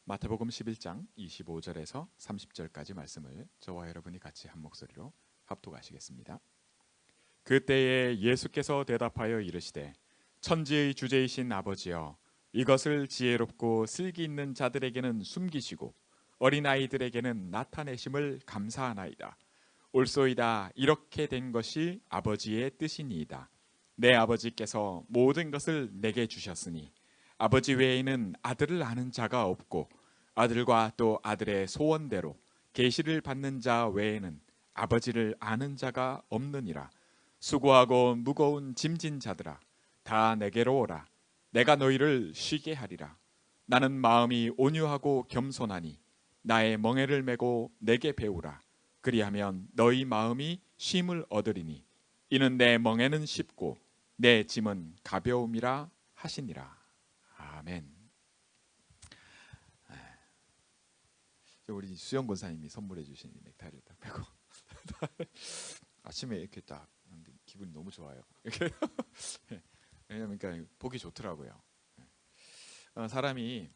마태복음 11장 25절에서 30절까지 말씀을 저와 여러분이 같이 한 목소리로 합독하시겠습니다. 그때에 예수께서 대답하여 이르시되 천지의 주제이신 아버지여, 이것을 지혜롭고 슬기 있는 자들에게는 숨기시고 어린아이들에게는 나타내심을 감사하나이다. 옳소이다. 이렇게 된 것이 아버지의 뜻이니이다. 내 아버지께서 모든 것을 내게 주셨으니 아버지 외에는 아들을 아는 자가 없고 아들과 또 아들의 소원대로 계시를 받는 자 외에는 아버지를 아는 자가 없느니라. 수고하고 무거운 짐진 자들아, 다 내게로 오라. 내가 너희를 쉬게 하리라. 나는 마음이 온유하고 겸손하니 나의 멍에를 메고 내게 배우라. 그리하면 너희 마음이 쉼을 얻으리니 이는 내 멍에는 쉽고 내 짐은 가벼움이라 하시니라. 아멘. 우리 수영 권사님이 선물해 주신 넥타이를 딱 빼고 아침에 이렇게 딱 하는데 기분이 너무 좋아요. 이렇게 왜냐면 그러니까 보기 좋더라고요. 사람이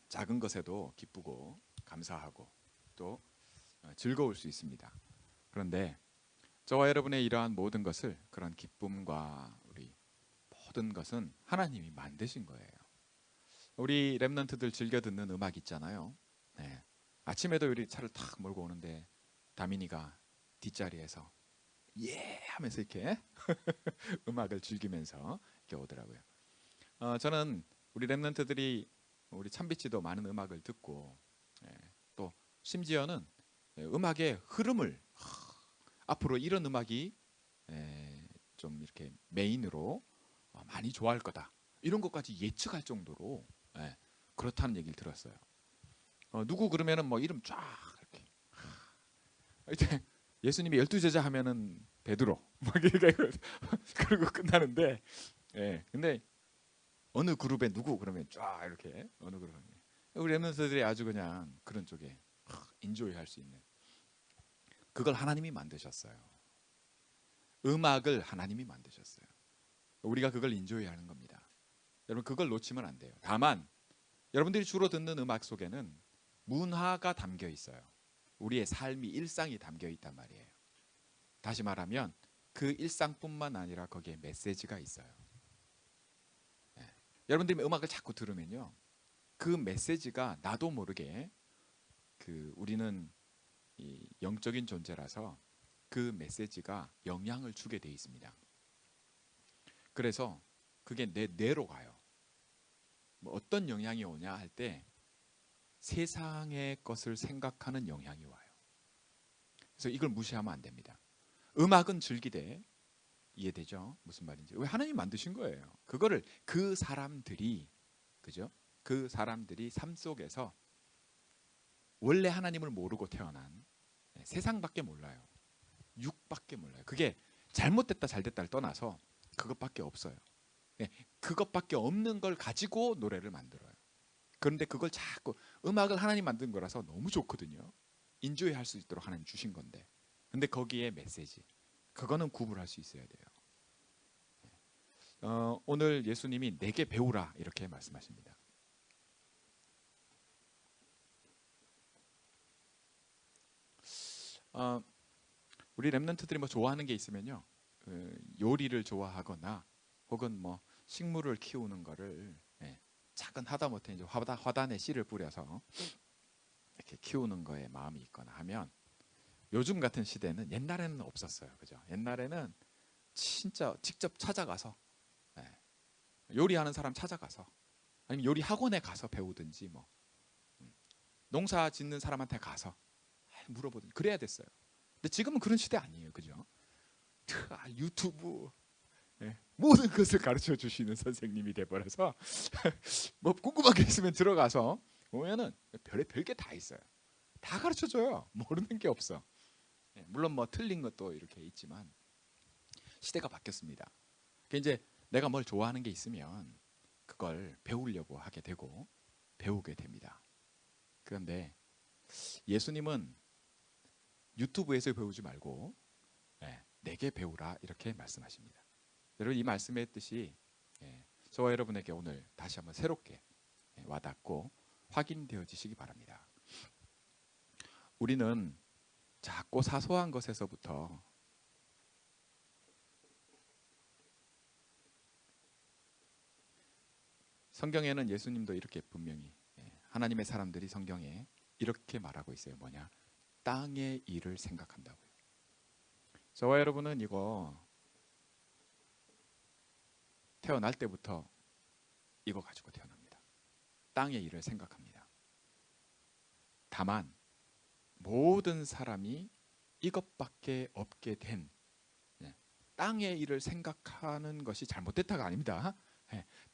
작은 것에도 기쁘고 감사하고 또 즐거울 수 있습니다. 그런데 저와 여러분의 이러한 모든 것을, 그런 기쁨과 우리 모든 것은 하나님이 만드신 거예요. 우리 랩런트들 즐겨 듣는 음악 있잖아요. 네. 아침에도 우리 차를 탁 몰고 오는데 다민이가 뒷자리에서 예 하면서 이렇게 음악을 즐기면서 이렇게 오더라고요. 저는 우리 랩런트들이, 우리 참비치도 많은 음악을 듣고 또 심지어는 음악의 흐름을 앞으로 이런 음악이 좀 이렇게 메인으로 많이 좋아할 거다, 이런 것까지 예측할 정도로 그렇다는 얘기를 들었어요. 누구 그러면은 뭐 이름 쫙 이렇게 이제 예수님이 12제자 하면은 베드로 막 이렇게 그러고 끝나는데, 근데 어느 그룹에 누구 그러면 쫙 이렇게 어느 그룹에 우리 랩런트들이 아주 그냥 그런 쪽에 인조이 할 수 있는, 그걸 하나님이 만드셨어요. 음악을 하나님이 만드셨어요. 우리가 그걸 인조이 하는 겁니다. 여러분 그걸 놓치면 안 돼요. 다만 여러분들이 주로 듣는 음악 속에는 문화가 담겨 있어요. 우리의 삶이, 일상이 담겨 있단 말이에요. 다시 말하면 그 일상뿐만 아니라 거기에 메시지가 있어요. 여러분들이 음악을 자꾸 들으면요, 그 메시지가 나도 모르게, 우리는 이 영적인 존재라서 그 메시지가 영향을 주게 돼 있습니다. 그래서 그게 내 뇌로 가요. 뭐 어떤 영향이 오냐 할 때 세상의 것을 생각하는 영향이 와요. 그래서 이걸 무시하면 안 됩니다. 음악은 즐기되, 이해되죠? 무슨 말인지. 왜 하나님 만드신 거예요. 그거를 그 사람들이, 그죠? 그 사람들이 삶 속에서 원래 하나님을 모르고 태어난, 세상밖에 몰라요. 육밖에 몰라요. 그게 잘못됐다 잘됐다를 떠나서 그것밖에 없어요. 그것밖에 없는 걸 가지고 노래를 만들어요. 그런데 그걸 자꾸, 음악을 하나님 만든 거라서 너무 좋거든요. 인조이 할 수 있도록 하나님 주신 건데, 근데 거기에 메시지, 그거는 구분할 수 있어야 돼요. 오늘 예수님이 내게 배우라 이렇게 말씀하십니다. 우리 랩런트들이 뭐 좋아하는 게 있으면요, 요리를 좋아하거나 혹은 뭐 식물을 키우는 거를, 작은 하다못해 이제 화단에 씨를 뿌려서 이렇게 키우는 거에 마음이 있거나 하면, 요즘 같은 시대는, 옛날에는 없었어요. 그죠? 옛날에는 진짜 직접 찾아가서, 요리하는 사람 찾아가서, 아니면 요리 학원에 가서 배우든지, 뭐 농사 짓는 사람한테 가서 물어보든지 그래야 됐어요. 근데 지금은 그런 시대 아니에요. 그죠? 유튜브, 모든 것을 가르쳐 주시는 선생님이 돼버려서 뭐 궁금한 게 있으면 들어가서 보면은 별게 다 있어요. 다 가르쳐 줘요. 모르는 게 없어. 물론 뭐 틀린 것도 이렇게 있지만 시대가 바뀌었습니다. 그러니까 이제 내가 뭘 좋아하는 게 있으면 그걸 배우려고 하게 되고 배우게 됩니다. 그런데 예수님은 유튜브에서 배우지 말고 내게 배우라 이렇게 말씀하십니다. 여러분 이 말씀의 뜻이 저와 여러분에게 오늘 다시 한번 새롭게 와닿고 확인되어지시기 바랍니다. 우리는 작고 사소한 것에서부터 성경에는 예수님도 이렇게 분명히 하나님의 사람들이 성경에 이렇게 말하고 있어요. 뭐냐? 땅의 일을 생각한다고요. 저와 여러분은 이거 태어날 때부터 이거 가지고 태어납니다. 땅의 일을 생각합니다. 다만 모든 사람이 이것밖에 없게 된 땅의 일을 생각하는 것이 잘못됐다가 아닙니다.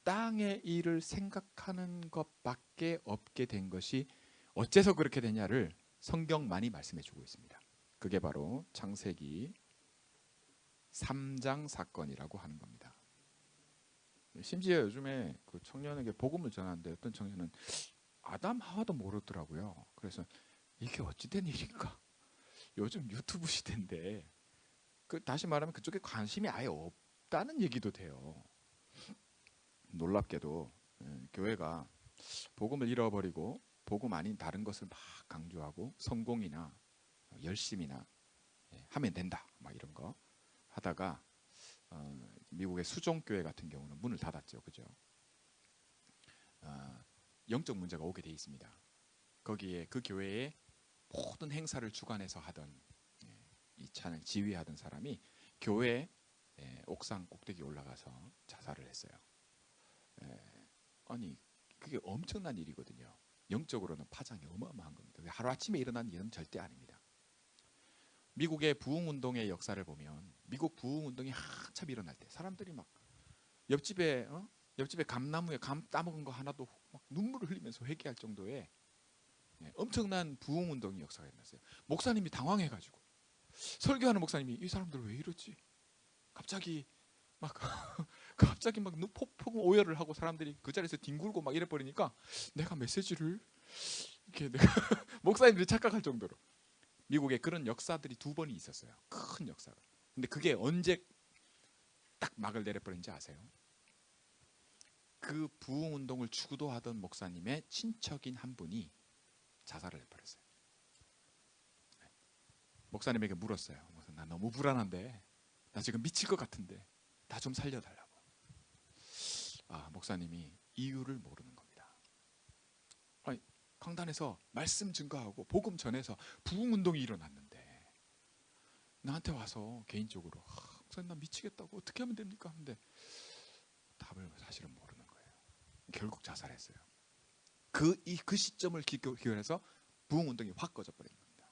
땅의 일을 생각하는 것밖에 없게 된 것이 어째서 그렇게 되냐를 성경만이 말씀해 주고 있습니다. 그게 바로 창세기 3장 사건이라고 하는 겁니다. 심지어 요즘에 그 청년에게 복음을 전하는데 어떤 청년은 아담 하와도 모르더라고요. 그래서 이게 어찌된 일인가? 요즘 유튜브 시대인데 다시 말하면 그쪽에 관심이 아예 없다는 얘기도 돼요. 놀랍게도 교회가 복음을 잃어버리고 복음 아닌 다른 것을 막 강조하고 성공이나 열심이나 하면 된다 막 이런 거 하다가 미국의 수종교회 같은 경우는 문을 닫았죠. 그죠? 영적 문제가 오게 돼 있습니다. 거기에 그 교회의 모든 행사를 주관해서 하던 이 찬양 지휘하던 사람이 교회 옥상 꼭대기 올라가서 자살을 했어요. 아니 그게 엄청난 일이거든요. 영적으로는 파장이 어마어마한 겁니다. 하루아침에 일어난 일은 절대 아닙니다. 미국의 부흥운동의 역사를 보면 미국 부흥운동이 한참 일어날 때 사람들이 막 옆집에 감나무에 감 따먹은 거 하나도 막 눈물을 흘리면서 회개할 정도의 엄청난 부흥운동의 역사가 일어났어요. 목사님이 당황해가지고 설교하는 목사님이 이 사람들 왜 이러지? 갑자기 막 폭풍 오열을 하고 사람들이 그 자리에서 뒹굴고 막 이래 버리니까 내가 메시지를 이렇게 내가 목사님들이 착각할 정도로 미국에 그런 역사들이 2번이 있었어요. 큰 역사가. 근데 그게 언제 딱 막을 내려버린지 아세요? 그 부흥운동을 주도하던 목사님의 친척인 한 분이 자살을 해버렸어요. 목사님에게 물었어요. 나 너무 불안한데 나 지금 미칠 것 같은데 나 좀 살려달라고. 목사님이 이유를 모르는 겁니다. 아니, 강단에서 말씀 증거하고 복음 전해서 부흥운동이 일어났는데 나한테 와서 개인적으로 목사님 나 미치겠다고 어떻게 하면 됩니까? 하는데 답을 사실은 모르는 거예요. 결국 자살했어요. 그 시점을 기원해서 부흥운동이 확 꺼져버린 겁니다.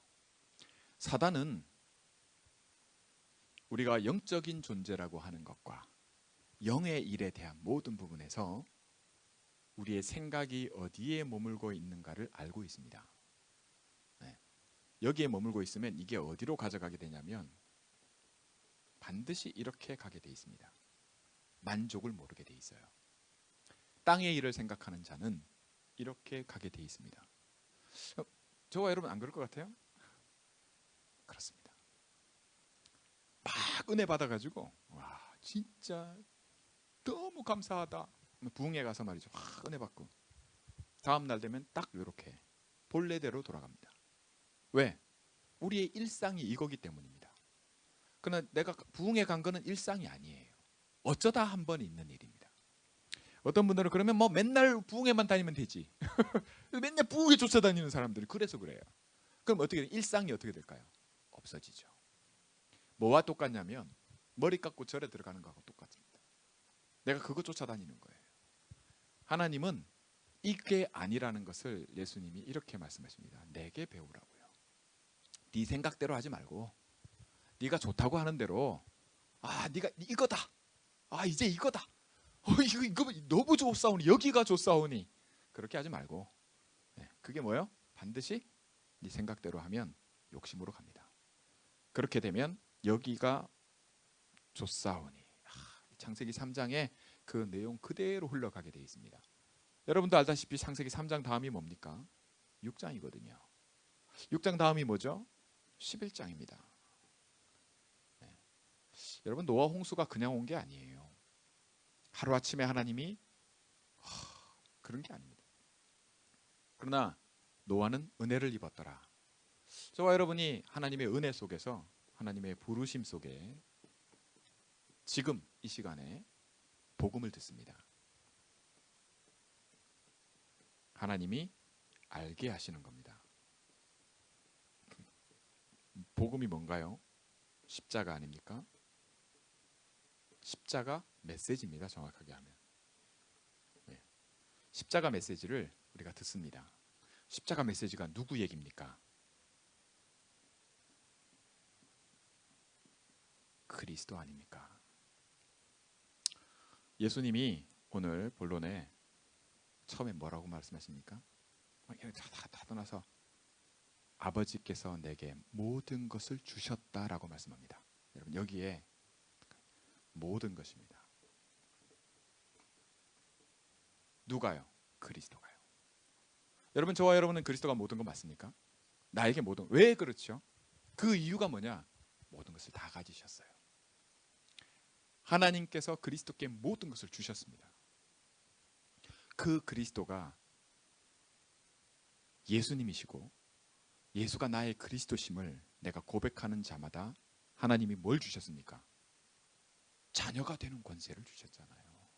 사단은 우리가 영적인 존재라고 하는 것과 영의 일에 대한 모든 부분에서 우리의 생각이 어디에 머물고 있는가를 알고 있습니다. 여기에 머물고 있으면 이게 어디로 가져가게 되냐면 반드시 이렇게 가게 돼 있습니다. 만족을 모르게 돼 있어요. 땅의 일을 생각하는 자는 이렇게 가게 돼 있습니다. 저와 여러분 안 그럴 것 같아요? 그렇습니다. 막 은혜 받아가지고 와 진짜 너무 감사하다. 부흥회 가서 말이죠. 막 은혜 받고 다음 날 되면 딱 이렇게 본래대로 돌아갑니다. 왜? 우리의 일상이 이거기 때문입니다. 그러나 내가 부흥회 간 거는 일상이 아니에요. 어쩌다 한 번 있는 일입니다. 어떤 분들은 그러면 뭐 맨날 부흥회만 다니면 되지. 맨날 부흥회 쫓아다니는 사람들이 그래서 그래요. 그럼 어떻게 돼요? 일상이 어떻게 될까요? 없어지죠. 뭐와 똑같냐면 머리 깎고 절에 들어가는 거하고 똑같습니다. 내가 그거 쫓아다니는 거예요. 하나님은 이게 아니라는 것을 예수님이 이렇게 말씀하십니다. 내게 배우라고요. 네 생각대로 하지 말고 네가 좋다고 하는 대로 네가 이거다. 이제 이거다. 이거 너무 좋사오니 여기가 좋사오니 그렇게 하지 말고 그게 뭐예요? 반드시 네 생각대로 하면 욕심으로 갑니다. 그렇게 되면 여기가 좋사오니 창세기 3장에 그 내용 그대로 흘러가게 되어 있습니다. 여러분도 알다시피 창세기 3장 다음이 뭡니까? 6장이거든요. 6장 다음이 뭐죠? 11장입니다. 여러분 노아 홍수가 그냥 온 게 아니에요. 하루아침에 하나님이 그런 게 아닙니다. 그러나 노아는 은혜를 입었더라. 저와 여러분이 하나님의 은혜 속에서, 하나님의 부르심 속에 지금 이 시간에 복음을 듣습니다. 하나님이 알게 하시는 겁니다. 복음이 뭔가요? 십자가 아닙니까? 십자가 메시지입니다. 정확하게 하면. 네. 십자가 메시지를 우리가 듣습니다. 십자가 메시지가 누구 얘기입니까? 그리스도 아닙니까? 예수님이 오늘 본론에 처음에 뭐라고 말씀하십니까? 다 떠나서 아버지께서 내게 모든 것을 주셨다라고 말씀합니다. 여러분, 여기에 모든 것입니다. 누가요? 그리스도가요. 여러분, 저와 여러분은 그리스도가 모든 거 맞습니까? 나에게 모든. 왜 그렇죠? 그 이유가 뭐냐? 모든 것을 다 가지셨어요. 하나님께서 그리스도께 모든 것을 주셨습니다. 그 그리스도가 예수님이시고, 예수가 나의 그리스도심을 내가 고백하는 자마다 하나님이 뭘 주셨습니까? 자녀가 되는 권세를 주셨잖아요.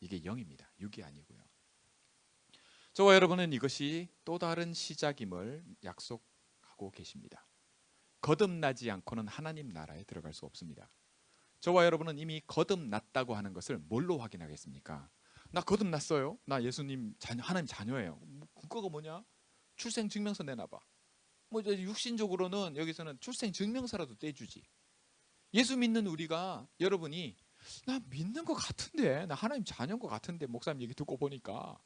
이게 0입니다. 6이 아니고요. 저와 여러분은 이것이 또 다른 시작임을 약속하고 계십니다. 거듭나지 않고는 하나님 나라에 들어갈 수 없습니다. 저와 여러분은 이미 거듭났다고 하는 것을 뭘로 확인하겠습니까? 나 거듭났어요. 나 예수님 자녀, 하나님 자녀예요. 그거가 뭐냐? 출생증명서 내놔봐. 뭐 이제 육신적으로는 여기서는 출생증명서라도 떼주지. 예수 믿는 우리가, 여러분이 나 믿는 것 같은데, 나 하나님 자녀인 것 같은데, 목사님 얘기 듣고 보니까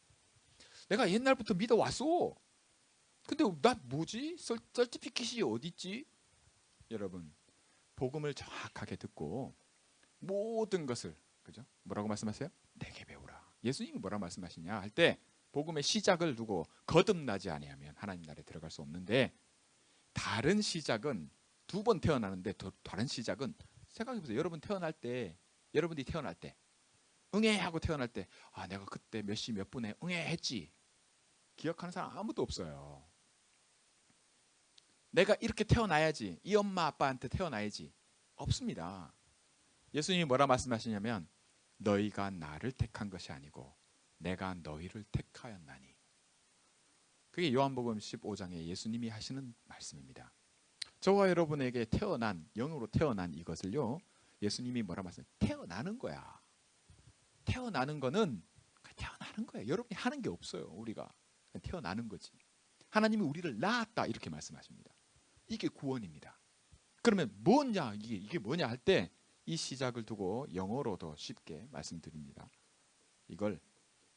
내가 옛날부터 믿어왔어. 근데 나 뭐지? 서티피킷이 어디 있지? 여러분, 복음을 정확하게 듣고 모든 것을, 그죠? 뭐라고 말씀하세요? 내게 배우라. 예수님이 뭐라고 말씀하시냐 할 때, 복음의 시작을 두고 거듭나지 아니하면 하나님 나라에 들어갈 수 없는데, 다른 시작은 두 번 태어나는데, 다른 시작은 생각해보세요. 여러분이 태어날 때 응애 하고 태어날 때, 아 내가 그때 몇 시 몇 분에 응애 했지, 기억하는 사람 아무도 없어요. 내가 이렇게 태어나야지, 이 엄마 아빠한테 태어나야지, 없습니다. 예수님이 뭐라 말씀하시냐면, 너희가 나를 택한 것이 아니고 내가 너희를 택하였나니. 그게 요한복음 15장에 예수님이 하시는 말씀입니다. 저와 여러분에게 태어난, 영으로 태어난 이것을요, 예수님이 뭐라 말씀하세요? 태어나는 거야. 태어나는 거는 태어나는 거예요. 여러분이 하는 게 없어요. 우리가 태어나는 거지. 하나님이 우리를 낳았다 이렇게 말씀하십니다. 이게 구원입니다. 그러면 뭐냐, 이게 뭐냐 할 때 이 시작을 두고 영어로도 쉽게 말씀드립니다. 이걸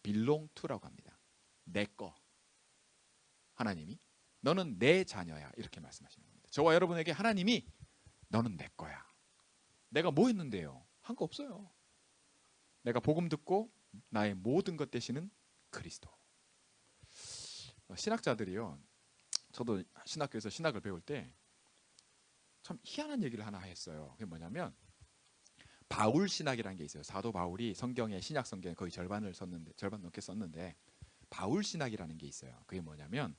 belong to라고 합니다. 내 거. 하나님이 너는 내 자녀야 이렇게 말씀하시는 겁니다. 저와 여러분에게 하나님이 너는 내 거야. 내가 뭐 했는데요? 한 거 없어요. 내가 복음 듣고 나의 모든 것 되시는 그리스도. 신학자들이요, 저도 신학교에서 신학을 배울 때 참 희한한 얘기를 하나 했어요. 그게 뭐냐면, 바울 신학이라는 게 있어요. 사도 바울이 성경에, 신약 성경에 거의 절반 넘게 썼는데, 바울 신학이라는 게 있어요. 그게 뭐냐면,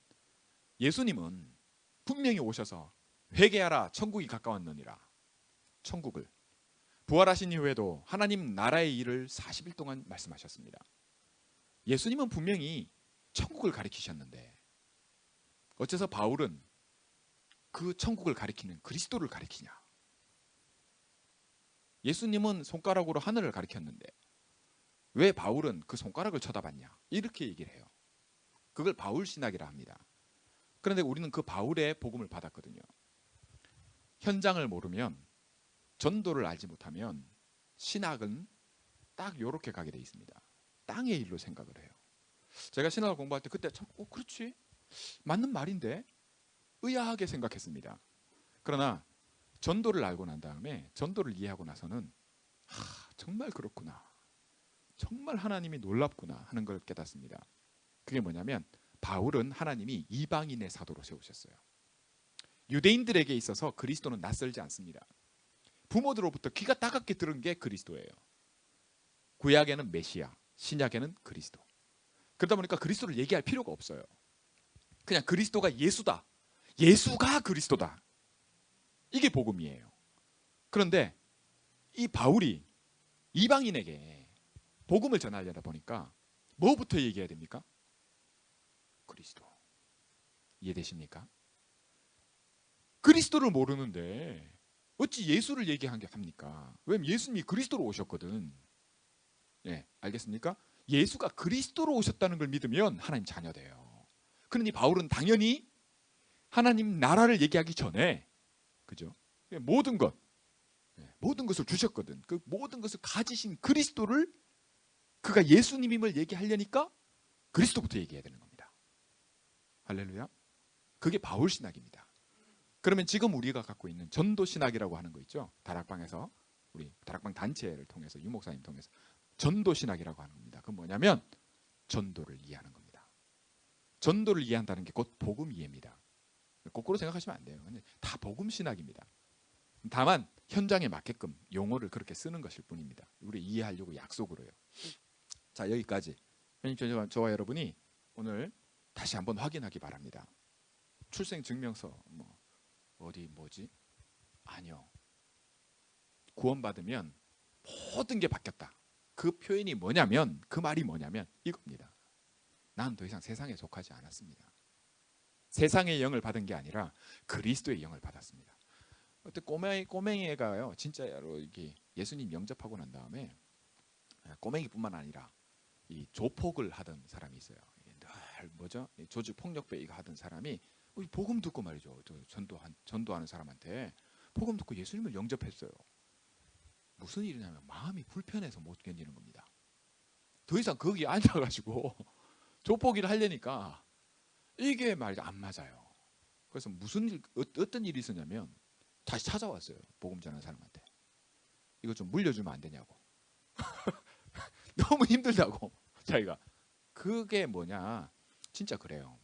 예수님은 분명히 오셔서 회개하라 천국이 가까웠느니라, 천국을 부활하신 이후에도 하나님 나라의 일을 40일 동안 말씀하셨습니다. 예수님은 분명히 천국을 가리키셨는데, 어째서 바울은 그 천국을 가리키는 그리스도를 가리키냐? 예수님은 손가락으로 하늘을 가리켰는데 왜 바울은 그 손가락을 쳐다봤냐? 이렇게 얘기를 해요. 그걸 바울 신학이라 합니다. 그런데 우리는 그 바울의 복음을 받았거든요. 현장을 모르면, 전도를 알지 못하면 신학은 딱 요렇게 가게 돼 있습니다. 땅의 일로 생각을 해요. 제가 신학을 공부할 때 그때 참 그렇지, 맞는 말인데 의아하게 생각했습니다. 그러나 전도를 알고 난 다음에, 전도를 이해하고 나서는 정말 그렇구나, 정말 하나님이 놀랍구나 하는 걸 깨닫습니다. 그게 뭐냐면, 바울은 하나님이 이방인의 사도로 세우셨어요. 유대인들에게 있어서 그리스도는 낯설지 않습니다. 부모들로부터 귀가 따갑게 들은 게 그리스도예요. 구약에는 메시아, 신약에는 그리스도. 그러다 보니까 그리스도를 얘기할 필요가 없어요. 그냥 그리스도가 예수다. 예수가 그리스도다. 이게 복음이에요. 그런데 이 바울이 이방인에게 복음을 전하려다 보니까 뭐부터 얘기해야 됩니까? 그리스도. 이해되십니까? 그리스도를 모르는데 어찌 예수를 얘기합니까? 왜냐면 예수님이 그리스도로 오셨거든. 예, 알겠습니까? 예수가 그리스도로 오셨다는 걸 믿으면 하나님 자녀돼요. 그러니 바울은 당연히 하나님 나라를 얘기하기 전에, 그죠? 모든 것을 주셨거든. 그 모든 것을 가지신 그리스도를, 그가 예수님임을 얘기하려니까 그리스도부터 얘기해야 되는 겁니다. 할렐루야. 그게 바울 신학입니다. 그러면 지금 우리가 갖고 있는 전도 신학이라고 하는 거 있죠. 다락방에서 우리 다락방 단체를 통해서 유목사님 통해서 전도 신학이라고 하는 겁니다. 그건 뭐냐면 전도를 이해하는 겁니다. 전도를 이해한다는 게 곧 복음 이해입니다. 거꾸로 생각하시면 안 돼요. 다 복음 신학입니다. 다만 현장에 맞게끔 용어를 그렇게 쓰는 것일 뿐입니다. 우리 이해하려고 약속으로요. 자, 여기까지. 저와 여러분이 오늘 다시 한번 확인하기 바랍니다. 출생증명서 뭐지? 아니요. 구원받으면 모든 게 바뀌었다. 그 표현이 뭐냐면, 그 말이 뭐냐면 이겁니다. 난 더 이상 세상에 속하지 않았습니다. 세상의 영을 받은 게 아니라 그리스도의 영을 받았습니다. 그때 꼬맹이가요, 진짜로 이게 예수님 영접하고 난 다음에 꼬맹이뿐만 아니라 이 조폭을 하던 사람이 있어요. 늘 조직 폭력배이가 하던 사람이 복음 듣고 말이죠. 전도하는 사람한테 복음 듣고 예수님을 영접했어요. 무슨 일이냐면 마음이 불편해서 못 견디는 겁니다. 더 이상 거기 앉아가지고 조폭일을 하려니까 이게 말이죠, 안 맞아요. 그래서 어떤 일이 있었냐면 다시 찾아왔어요. 복음 전하는 사람한테. 이거 좀 물려주면 안 되냐고. 너무 힘들다고 자기가. 그게 뭐냐, 진짜 그래요.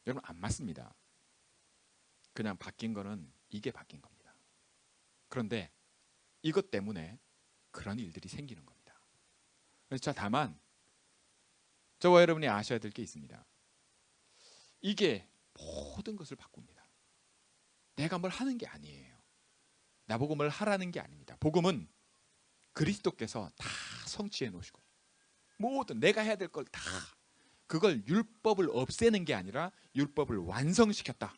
여러분, 안 맞습니다. 그냥 바뀐 거는 이게 바뀐 겁니다. 그런데 이것 때문에 그런 일들이 생기는 겁니다. 그래서 다만 저와 여러분이 아셔야 될 게 있습니다. 이게 모든 것을 바꿉니다. 내가 뭘 하는 게 아니에요. 나보고 뭘 하라는 게 아닙니다. 복음은 그리스도께서 다 성취해 놓으시고 모든 내가 해야 될 걸 다, 그걸 율법을 없애는 게 아니라 율법을 완성시켰다.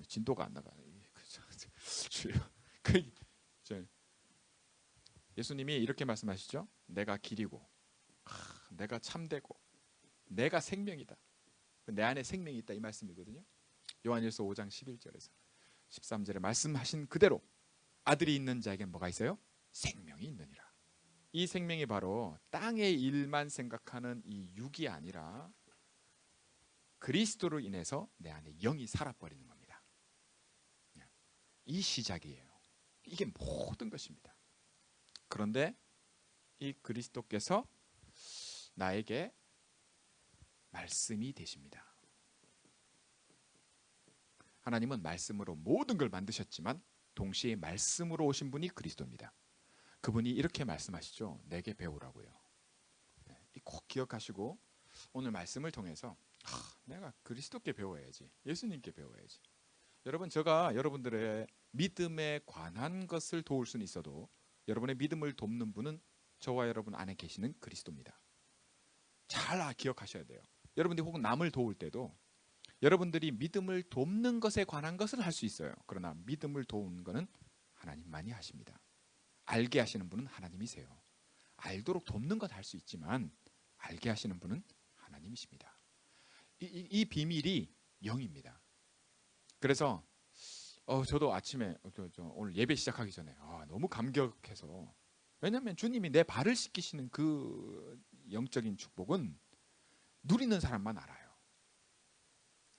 진도가 안 나가요. 예수님이 이렇게 말씀하시죠. 내가 길이고 내가 참되고 내가 생명이다. 내 안에 생명이 있다, 이 말씀이거든요. 요한일서 5장 11절에서 13절에 말씀하신 그대로 아들이 있는 자에게 뭐가 있어요? 생명이 있느니라. 이 생명이 바로 땅의 일만 생각하는 이 육이 아니라 그리스도로 인해서 내 안에 영이 살아버리는 겁니다. 이 시작이에요. 이게 모든 것입니다. 그런데 이 그리스도께서 나에게 말씀이 되십니다. 하나님은 말씀으로 모든 걸 만드셨지만 동시에 말씀으로 오신 분이 그리스도입니다. 그분이 이렇게 말씀하시죠. 내게 배우라고요. 꼭 기억하시고 오늘 말씀을 통해서 내가 그리스도께 배워야지, 예수님께 배워야지. 여러분, 제가 여러분들의 믿음에 관한 것을 도울 수는 있어도 여러분의 믿음을 돕는 분은 저와 여러분 안에 계시는 그리스도입니다. 잘 기억하셔야 돼요. 여러분들이 혹은 남을 도울 때도 여러분들이 믿음을 돕는 것에 관한 것을 할 수 있어요. 그러나 믿음을 도우는 것은 하나님만이 하십니다. 알게 하시는 분은 하나님이세요. 알도록 돕는 건 할 수 있지만 알게 하시는 분은 하나님이십니다. 이 비밀이 영입니다. 그래서 저도 아침에 오늘 예배 시작하기 전에 너무 감격해서, 왜냐하면 주님이 내 발을 씻기시는 그 영적인 축복은 누리는 사람만 알아요.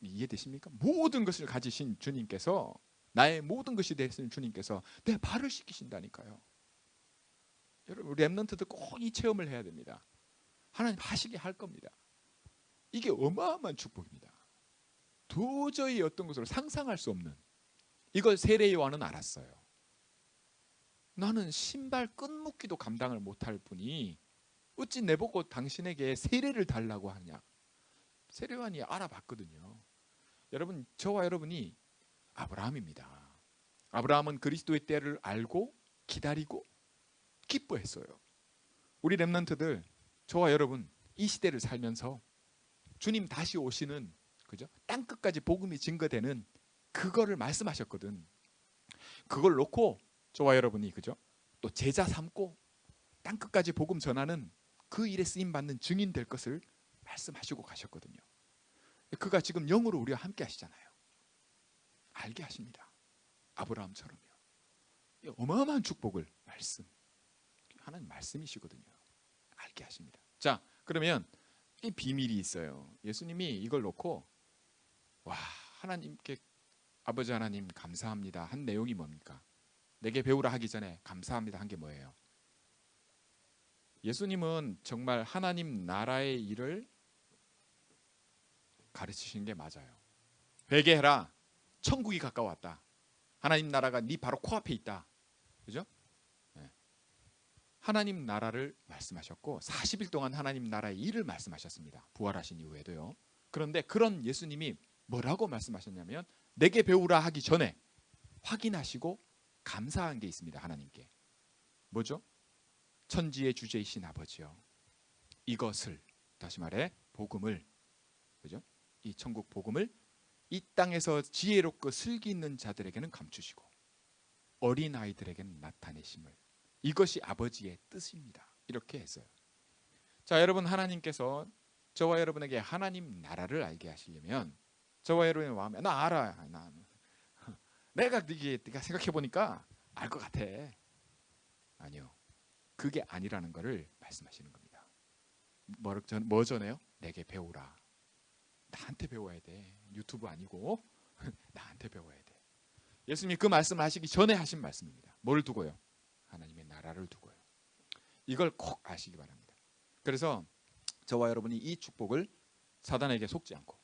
이해되십니까? 모든 것을 가지신 주님께서, 나의 모든 것이 되신 주님께서 내 발을 씻기신다니까요. 여러분, 우리 랩런트들 꼭 이 체험을 해야 됩니다. 하나님 하시게 할 겁니다. 이게 어마어마한 축복입니다. 도저히 어떤 것으로 상상할 수 없는, 이걸 세례 요한은 알았어요. 나는 신발 끈 묶기도 감당을 못할 뿐이 어찌 내보고 당신에게 세례를 달라고 하냐. 세례요한이 알아봤거든요. 여러분, 저와 여러분이 아브라함입니다. 아브라함은 그리스도의 때를 알고 기다리고 기뻐했어요. 우리 렘넌트들, 저와 여러분 이 시대를 살면서 주님 다시 오시는, 그죠? 땅 끝까지 복음이 증거되는 그거를 말씀하셨거든. 그걸 놓고 저와 여러분이, 그죠? 또 제자 삼고 땅 끝까지 복음 전하는 그 일에 쓰임 받는 증인 될 것을 말씀하시고 가셨거든요. 그가 지금 영으로 우리와 함께 하시잖아요. 알게 하십니다. 아브라함처럼요. 어마어마한 축복을 말씀, 하나님 말씀이시거든요. 알게 하십니다. 자, 그러면 이 비밀이 있어요. 예수님이 이걸 놓고 와, 하나님께 아버지 하나님 감사합니다 한 내용이 뭡니까? 내게 배우라 하기 전에 감사합니다 한 게 뭐예요? 예수님은 정말 하나님 나라의 일을 가르치시는 게 맞아요. 회개해라. 천국이 가까웠다. 하나님 나라가 네 바로 코앞에 있다. 그죠? 네. 하나님 나라를 말씀하셨고 40일 동안 하나님 나라의 일을 말씀하셨습니다. 부활하신 이후에도요. 그런데 그런 예수님이 뭐라고 말씀하셨냐면 내게 배우라 하기 전에 확인하시고 감사한 게 있습니다. 하나님께. 뭐죠? 천지의 주제이신 아버지요. 이것을, 다시 말해 복음을, 그죠? 이 천국 복음을 이 땅에서 지혜롭고 슬기 있는 자들에게는 감추시고 어린 아이들에게는 나타내심을, 이것이 아버지의 뜻입니다. 이렇게 했어요. 자, 여러분, 하나님께서 저와 여러분에게 하나님 나라를 알게 하시려면 저와 여러분의 마음에 나 알아. 내가 네가 생각해 보니까 알 것 같아. 아니요. 그게 아니라는 것을 말씀하시는 겁니다. 뭐 전에요? 내게 배우라. 나한테 배워야 돼. 유튜브 아니고 나한테 배워야 돼. 예수님이 그 말씀을 하시기 전에 하신 말씀입니다. 뭘 두고요? 하나님의 나라를 두고요. 이걸 꼭 아시기 바랍니다. 그래서 저와 여러분이 이 축복을 사단에게 속지 않고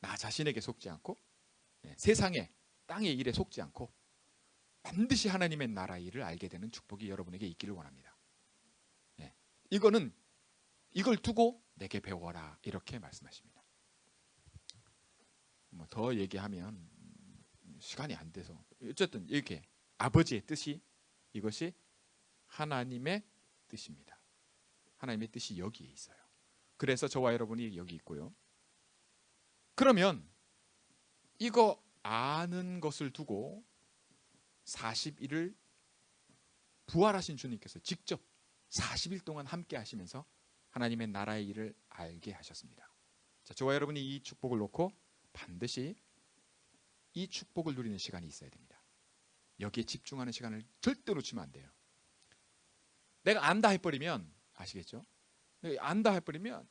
나 자신에게 속지 않고 세상에 땅의 일에 속지 않고 반드시 하나님의 나라 일을 알게 되는 축복이 여러분에게 있기를 원합니다. 이걸 두고 내게 배워라 이렇게 말씀하십니다. 뭐 더 얘기하면 시간이 안 돼서 어쨌든 이렇게 아버지의 뜻이, 이것이 하나님의 뜻입니다. 하나님의 뜻이 여기에 있어요. 그래서 저와 여러분이 여기 있고요. 그러면 이거 아는 것을 두고 40일을 부활하신 주님께서 직접 40일 동안 함께 하시면서 하나님의 나라의 일을 알게 하셨습니다. 자, 저와 여러분이 이 축복을 놓고 반드시 이 축복을 누리는 시간이 있어야 됩니다. 여기에 집중하는 시간을 절대 놓치면 안 돼요. 내가 안다 해버리면, 아시겠죠? 내가 안다 해버리면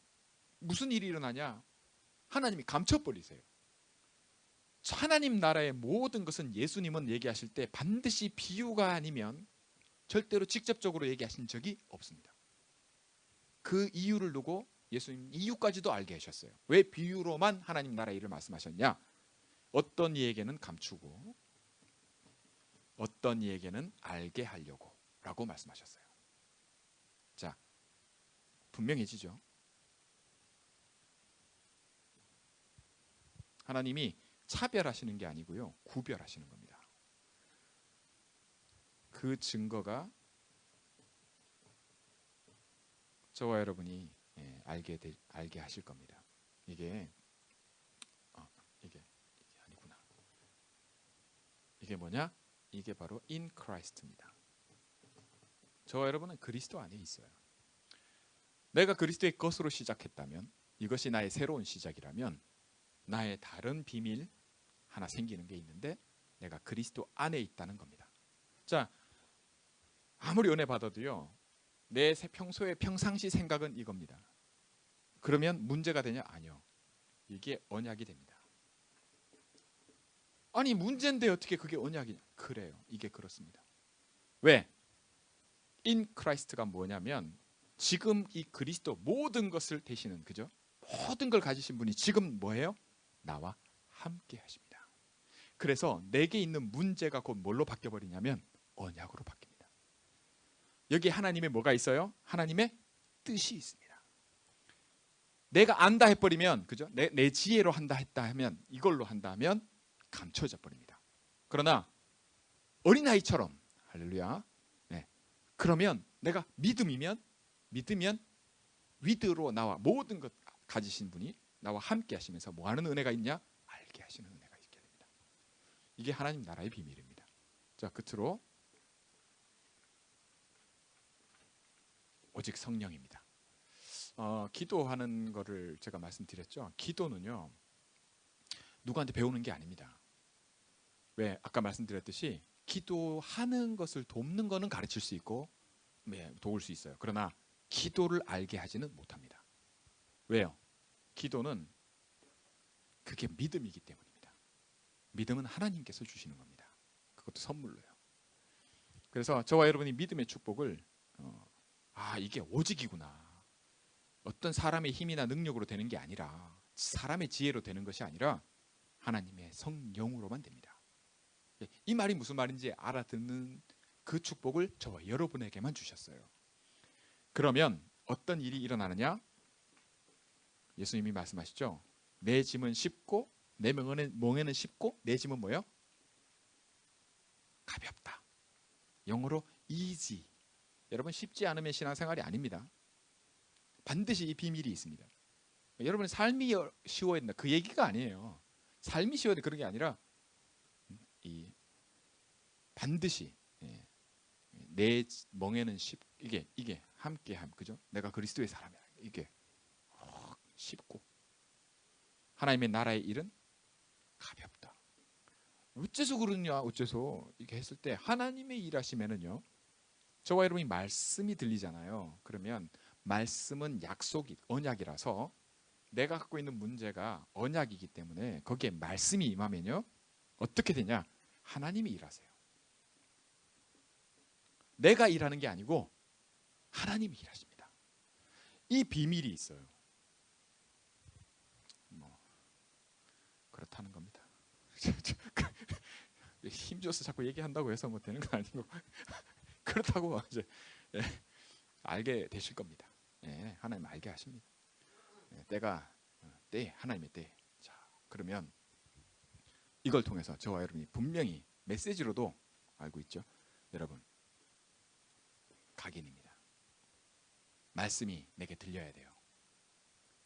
무슨 일이 일어나냐? 하나님이 감춰버리세요. 하나님 나라의 모든 것은 예수님은 얘기하실 때 반드시 비유가 아니면 절대로 직접적으로 얘기하신 적이 없습니다. 그 이유를 두고 예수님 이유까지도 알게 하셨어요. 왜 비유로만 하나님 나라의 일을 말씀하셨냐? 어떤 이에게는 감추고 어떤 이에게는 알게 하려고 라고 말씀하셨어요. 자, 분명해지죠? 하나님이 차별하시는 게 아니고요, 구별하시는 겁니다. 그 증거가 저와 여러분이 알게 하실 겁니다. 이게 아니구나. 이게 뭐냐? 이게 바로 in Christ입니다. 저와 여러분은 그리스도 안에 있어요. 내가 그리스도의 것으로 시작했다면, 이것이 나의 새로운 시작이라면 나의 다른 비밀 하나 생기는 게 있는데 내가 그리스도 안에 있다는 겁니다. 자, 아무리 은혜 받아도요, 내 평소의 평상시 생각은 이겁니다. 그러면 문제가 되냐? 아니요. 이게 언약이 됩니다. 아니, 문제인데 어떻게 그게 언약이냐? 그래요. 이게 그렇습니다. 왜? in Christ가 뭐냐면 지금 이 그리스도 모든 것을 되시는, 그죠? 모든 걸 가지신 분이 지금 뭐예요? 나와 함께 하십니다. 그래서 내게 있는 문제가 곧 뭘로 바뀌어버리냐면 언약으로 바뀝니다. 여기 하나님의 뭐가 있어요? 하나님의 뜻이 있습니다. 내가 안다 해버리면, 그죠? 내 지혜로 한다 했다 하면, 이걸로 한다 하면 감춰져 버립니다. 그러나 어린아이처럼, 할렐루야, 네. 그러면 내가 믿으면 위드로 나와 모든 것 가지신 분이 나와 함께 하시면서 뭐 하는 은혜가 있냐? 알게 하시는 은혜가 있게 됩니다. 이게 하나님 나라의 비밀입니다. 자, 끝으로 오직 성령입니다. 기도하는 거를 제가 말씀드렸죠. 기도는요, 누구한테 배우는 게 아닙니다. 왜? 아까 말씀드렸듯이 기도하는 것을 돕는 거는 가르칠 수 있고, 네, 도울 수 있어요. 그러나 기도를 알게 하지는 못합니다. 왜요? 기도는 그게 믿음이기 때문입니다. 믿음은 하나님께서 주시는 겁니다. 그것도 선물로요. 그래서 저와 여러분이 믿음의 축복을 이게 오직이구나. 어떤 사람의 힘이나 능력으로 되는 게 아니라, 사람의 지혜로 되는 것이 아니라 하나님의 성령으로만 됩니다. 이 말이 무슨 말인지 알아듣는 그 축복을 저와 여러분에게만 주셨어요. 그러면 어떤 일이 일어나느냐? 예수님이 말씀하시죠. 내 짐은 쉽고 내 멍에는 쉽고 내 짐은 뭐예요? 가볍다. 영어로 easy. 여러분, 쉽지 않으면 신앙생활이 아닙니다. 반드시 이 비밀이 있습니다. 여러분, 삶이 쉬워야 된다, 그 얘기가 아니에요. 삶이 쉬워야 돼, 그런 게 아니라 반드시 내 멍에는 이게 함께함, 그죠? 내가 그리스도의 사람이야. 이게 쉽고 하나님의 나라의 일은 가볍다. 어째서 그러냐? 어째서 이렇게 했을 때 하나님의 일하시면은요, 저와 여러분이 말씀이 들리잖아요. 그러면 말씀은 약속이, 언약이라서 내가 갖고 있는 문제가 언약이기 때문에 거기에 말씀이 임하면요, 어떻게 되냐? 하나님이 일하세요. 내가 일하는 게 아니고 하나님이 일하십니다. 이 비밀이 있어요. 그렇다는 겁니다. 힘줘서 자꾸 얘기한다고 해서 뭐 되는 건 아니고 그렇다고 이제 알게 되실 겁니다. 하나님 알게 하십니다. 때가 하나님의 때. 자, 그러면 이걸 통해서 저와 여러분이 분명히 메시지로도 알고 있죠. 여러분, 각인입니다. 말씀이 내게 들려야 돼요.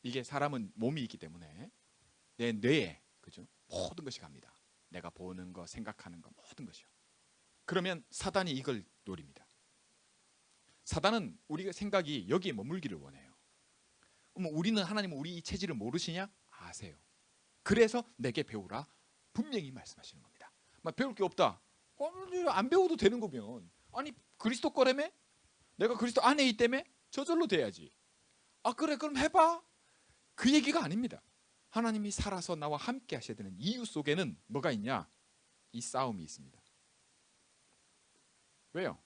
이게 사람은 몸이 있기 때문에 내 뇌에, 그죠? 모든 것이 갑니다. 내가 보는 거, 생각하는 거, 모든 것이요. 그러면 사단이 이걸 노립니다. 사단은 우리가 생각이 여기에 머물기를 원해요. 우리는 하나님은 우리 이 체질을 모르시냐? 아세요. 그래서 내게 배우라 분명히 말씀하시는 겁니다. 배울 게 없다. 안 배워도 되는 거면, 아니 그리스도 거라며? 내가 그리스도 안에 있다며? 저절로 돼야지. 그래, 그럼 해봐. 그 얘기가 아닙니다. 하나님이 살아서 나와 함께 하셔야 되는 이유 속에는 뭐가 있냐? 이 싸움이 있습니다. 왜요?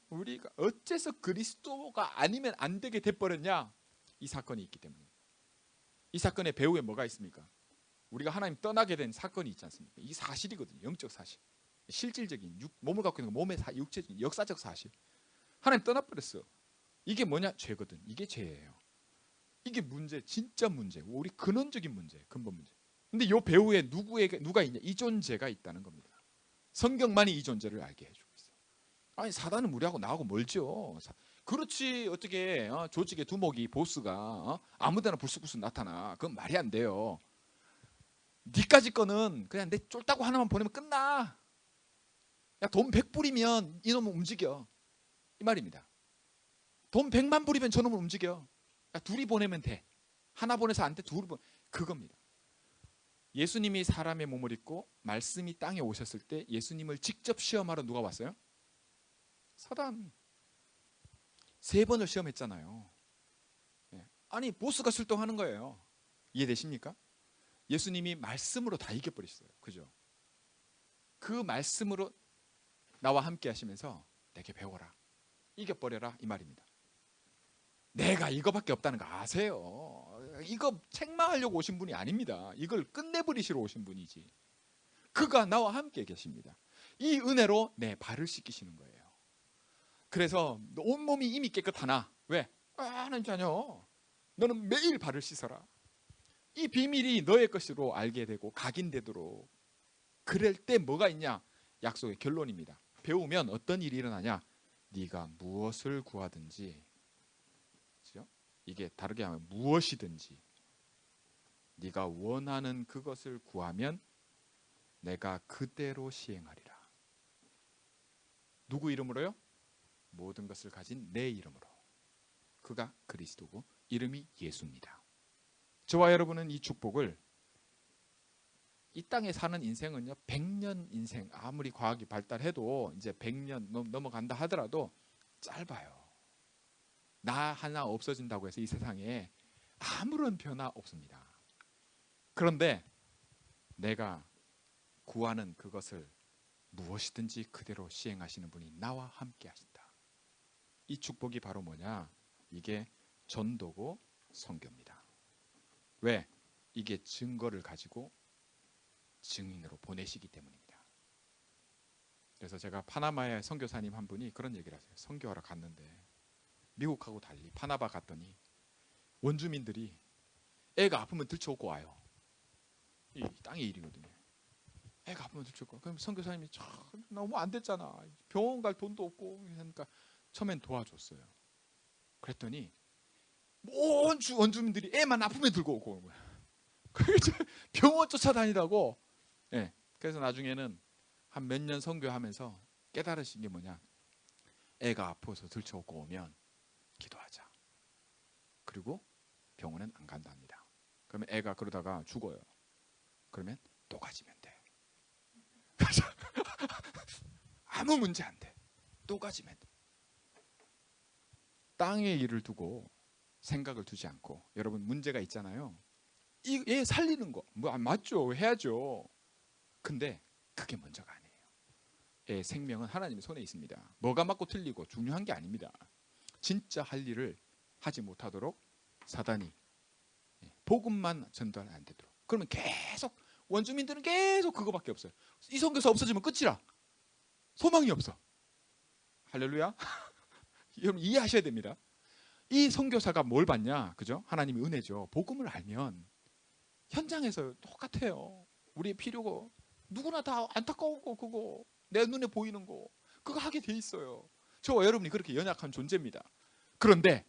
우리가 어째서 그리스도가 아니면 안 되게 돼버렸냐? 이 사건이 있기 때문에. 이 사건의 배후에 뭐가 있습니까? 우리가 하나님 떠나게 된 사건이 있지 않습니까? 이 사실이거든요. 영적 사실, 실질적인 몸을 갖고 있는 거, 몸의 육체적인 역사적 사실. 하나님 떠나버렸어. 이게 뭐냐? 죄거든. 이게 죄예요. 이게 문제, 진짜 문제, 우리 근원적인 문제, 근본 문제. 근데 이 배후에 누가 있냐? 이 존재가 있다는 겁니다. 성경만이 이 존재를 알게 해주고 있어요. 아니, 사단은 우리하고 나하고 멀죠. 그렇지, 어떻게 조직의 두목이, 보스가 아무데나 불쑥불쑥 나타나? 그건 말이 안 돼요. 니까지 거는 그냥 내 쫄따구 하나만 보내면 끝나. 야, 돈 100불이면 이놈은 움직여, 이 말입니다. 돈 100만 불이면 저놈은 움직여. 야, 둘이 보내면 돼. 하나 보내서 안 돼, 둘이 보내. 그겁니다. 예수님이 사람의 몸을 입고 말씀이 땅에 오셨을 때 예수님을 직접 시험하러 누가 왔어요? 사단. 3번을 시험했잖아요. 아니, 보스가 출동하는 거예요. 이해되십니까? 예수님이 말씀으로 다 이겨버리셨어요. 그죠? 그 말씀으로 나와 함께 하시면서 내게 배워라, 이겨버려라, 이 말입니다. 내가 이거밖에 없다는 거 아세요? 이거 책망하려고 오신 분이 아닙니다. 이걸 끝내버리시러 오신 분이지. 그가 나와 함께 계십니다. 이 은혜로 내 발을 씻기시는 거예요. 그래서 온몸이 이미 깨끗하나, 왜? 하나님 자녀, 너는 매일 발을 씻어라. 이 비밀이 너의 것으로 알게 되고 각인되도록. 그럴 때 뭐가 있냐? 약속의 결론입니다. 배우면 어떤 일이 일어나냐? 네가 무엇을 구하든지, 그렇죠? 이게 다르게 하면 무엇이든지 네가 원하는 그것을 구하면 내가 그대로 시행하리라. 누구 이름으로요? 모든 것을 가진 내 이름으로. 그가 그리스도고 이름이 예수입니다. 저와 여러분은 이 축복을, 이 땅에 사는 인생은요 100년 인생, 아무리 과학이 발달해도 이제 100년 넘어간다 하더라도 짧아요. 나 하나 없어진다고 해서 이 세상에 아무런 변화 없습니다. 그런데 내가 구하는 그것을 무엇이든지 그대로 시행하시는 분이 나와 함께 하신다. 이 축복이 바로 뭐냐? 이게 전도고 선교입니다. 왜? 이게 증거를 가지고 증인으로 보내시기 때문입니다. 그래서 제가 파나마의 선교사님 한 분이 그런 얘기를 하세요. 선교하러 갔는데 미국하고 달리 파나마 갔더니 원주민들이 애가 아프면 들쳐오고 와요. 이 땅의 일이거든요. 애가 아프면 들쳐오고. 그럼 선교사님이 너무 안 됐잖아. 병원 갈 돈도 없고. 그러니까 처음엔 도와줬어요. 그랬더니 온 원주민들이 애만 아프면 들고 오고 오는 거야. 병원 쫓아다니다고. 네. 그래서 나중에는 한 몇 년 선교하면서 깨달으신 게 뭐냐? 애가 아파서 들쳐오고 오면 기도하자. 그리고 병원은 안 간다 합니다. 그러면 애가 그러다가 죽어요. 그러면 또 가지면 돼. 아무 문제 안 돼. 또 가지면 돼. 땅의 일을 두고 생각을 두지 않고, 여러분 문제가 있잖아요. 얘 살리는 거 뭐 맞죠? 해야죠. 근데 그게 먼저가 아니에요. 애 생명은 하나님의 손에 있습니다. 뭐가 맞고 틀리고 중요한 게 아닙니다. 진짜 할 일을 하지 못하도록 사단이 복음만 전달 안 되도록. 그러면 계속 원주민들은 계속 그거밖에 없어요. 이 선교사 없어지면 끝이라. 소망이 없어. 할렐루야. 여러분 이해하셔야 됩니다. 이 선교사가 뭘 받냐? 그죠? 하나님의 은혜죠. 복음을 알면 현장에서 똑같아요. 우리의 필요고 누구나 다 안타까우고 그거 내 눈에 보이는 거 그거 하게 돼 있어요. 저와 여러분이 그렇게 연약한 존재입니다. 그런데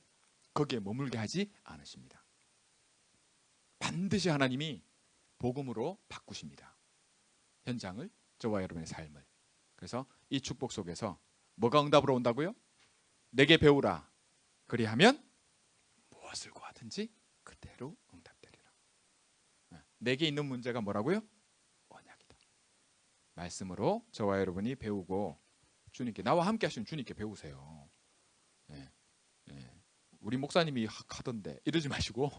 거기에 머물게 하지 않으십니다. 반드시 하나님이 복음으로 바꾸십니다. 현장을, 저와 여러분의 삶을. 그래서 이 축복 속에서 뭐가 응답으로 온다고요? 내게 배우라. 그리하면 무엇을 구하든지 그대로 응답되리라. 내게 있는 문제가 뭐라고요? 언약이다. 말씀으로 저와 여러분이 배우고 주님께, 나와 함께 하시는 주님께 배우세요. 우리 목사님이 하던데 이러지 마시고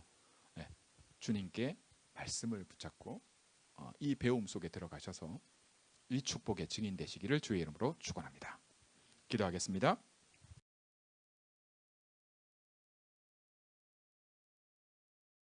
주님께 말씀을 붙잡고 이 배움 속에 들어가셔서 이 축복의 증인 되시기를 주의 이름으로 축원합니다. 기도하겠습니다.